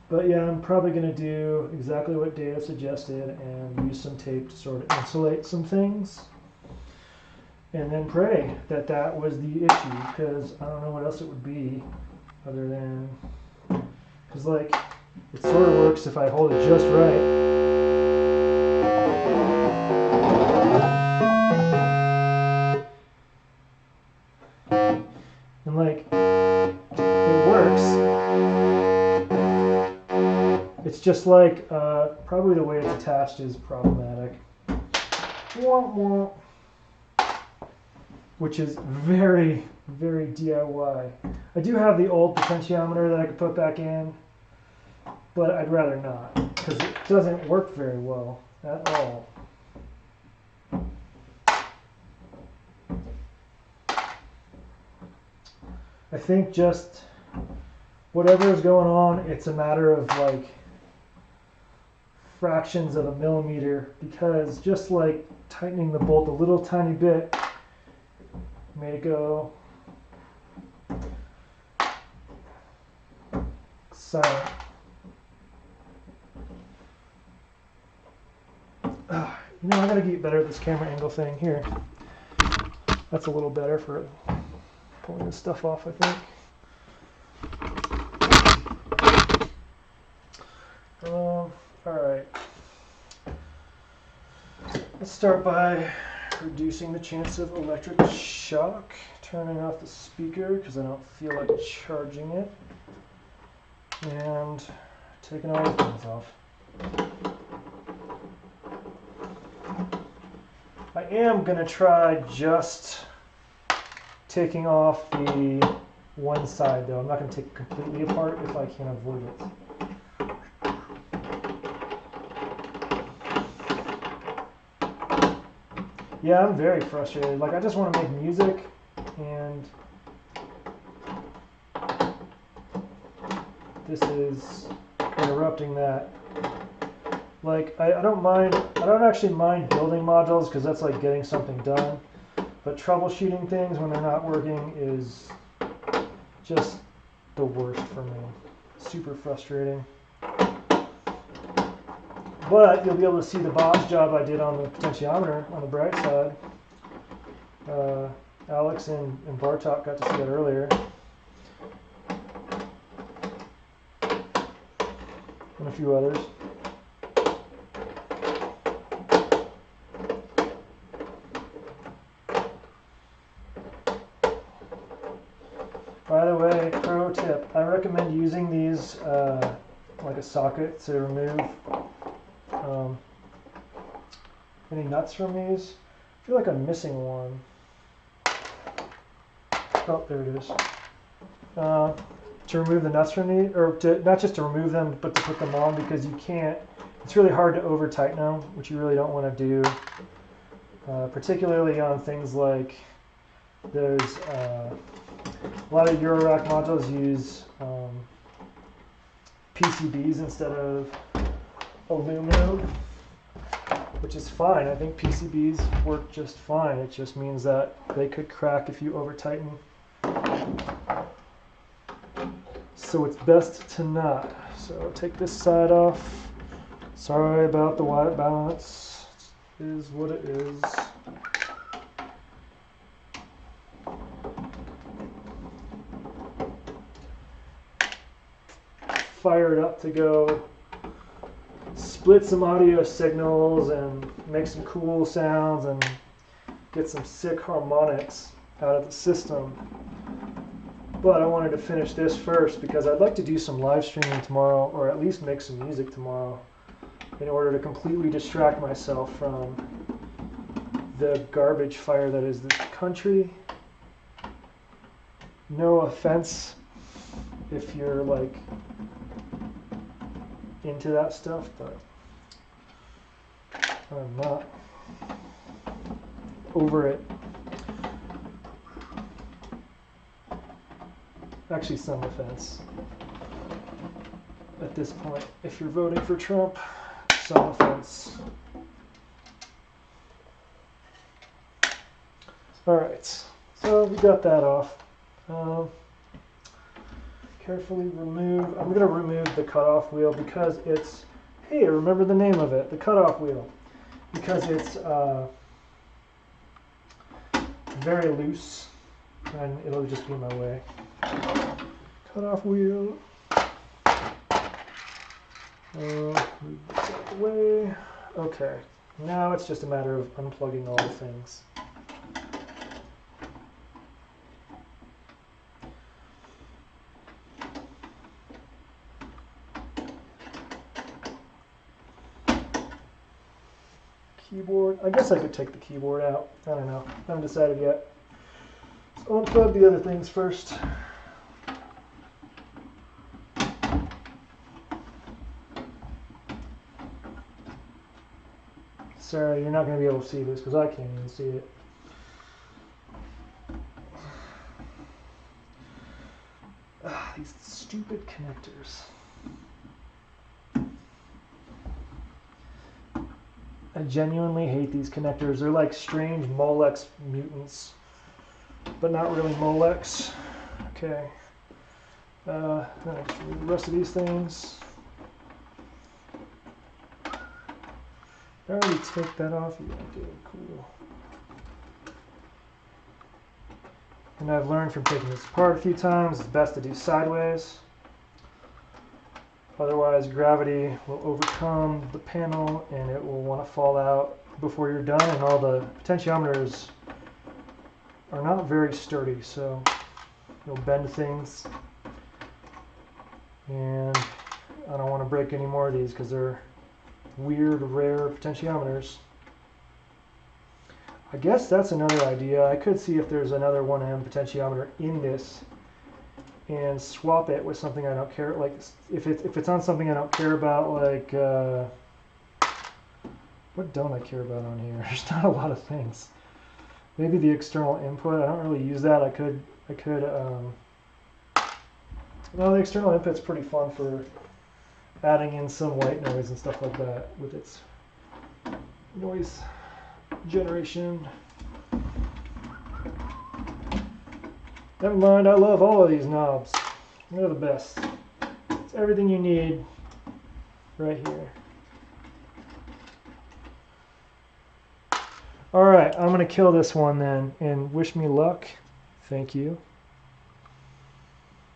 But yeah, I'm probably going to do exactly what Data suggested and use some tape to sort of insulate some things. And then pray that that was the issue, because I don't know what else it would be other than, because like, it sort of works if I hold it just right. And like, it works. It's just like, probably the way it's attached is problematic. Womp womp. Which is very, very DIY. I do have the old potentiometer that I could put back in, but I'd rather not, because it doesn't work very well at all. I think just whatever is going on, it's a matter of like fractions of a millimeter, because just like tightening the bolt a little tiny bit made it go silent. You know, I gotta get better at this camera angle thing here. That's a little better for pulling this stuff off, I think. Alright. Let's start by reducing the chance of electric shock, turning off the speaker because I don't feel like charging it, and taking all the things off. I am going to try just taking off the one side though. I'm not going to take it completely apart if I can avoid it. Yeah, I'm very frustrated. Like, I just want to make music, and this is interrupting that. Like, I don't actually mind building modules because that's like getting something done, but troubleshooting things when they're not working is just the worst for me. Super frustrating. But you'll be able to see the boss job I did on the potentiometer on the bright side. Alex and Bartok got to see that earlier. And a few others. By the way, pro tip, I recommend using these like a socket to remove any nuts from these. I feel like I'm missing one. Oh, there it is. to remove the nuts from these, or not just to remove them, but to put them on, because you can't, it's really hard to over tighten them, which you really don't want to do, particularly on things like those, a lot of Eurorack modules use PCBs instead of aluminum, which is fine. I think PCBs work just fine. It just means that they could crack if you over tighten. So it's best to not. So take this side off. Sorry about the white balance. It is what it is. Fire it up to go split some audio signals and make some cool sounds and get some sick harmonics out of the system. But I wanted to finish this first because I'd like to do some live streaming tomorrow, or at least make some music tomorrow, in order to completely distract myself from the garbage fire that is this country. No offense if you're like into that stuff, but I'm not over it. Actually, some offense at this point. If you're voting for Trump, some offense. All right, so we got that off. Carefully remove, I'm going to remove the cutoff wheel because it's, hey, remember the name of it, the cutoff wheel, because it's very loose and it'll just be in my way. Cutoff wheel. Move this out of the way. Okay, now it's just a matter of unplugging all the things. Keyboard. I guess I could take the keyboard out. I don't know. I haven't decided yet. Let's unplug the other things first. Sorry, you're not going to be able to see this because I can't even see it. These stupid connectors. I genuinely hate these connectors. They're like strange Molex mutants, but not really Molex. Okay. The rest of these things. I already take that off. Yeah, okay, cool. And I've learned from taking this apart a few times, it's best to do sideways. Otherwise, gravity will overcome the panel and it will want to fall out before you're done, and all the potentiometers are not very sturdy, so you'll bend things. And I don't want to break any more of these because they're weird, rare potentiometers. I guess that's another idea. I could see if there's another 1M potentiometer in this and swap it with something I don't care, like if it's on something I don't care about, like what don't I care about on here? There's not a lot of things. Maybe the external input. I don't really use that. I could well, the external input's pretty fun for adding in some white noise and stuff like that with its noise generation. Never mind, I love all of these knobs. They're the best. It's everything you need right here. All right, I'm going to kill this one then, and wish me luck. Thank you.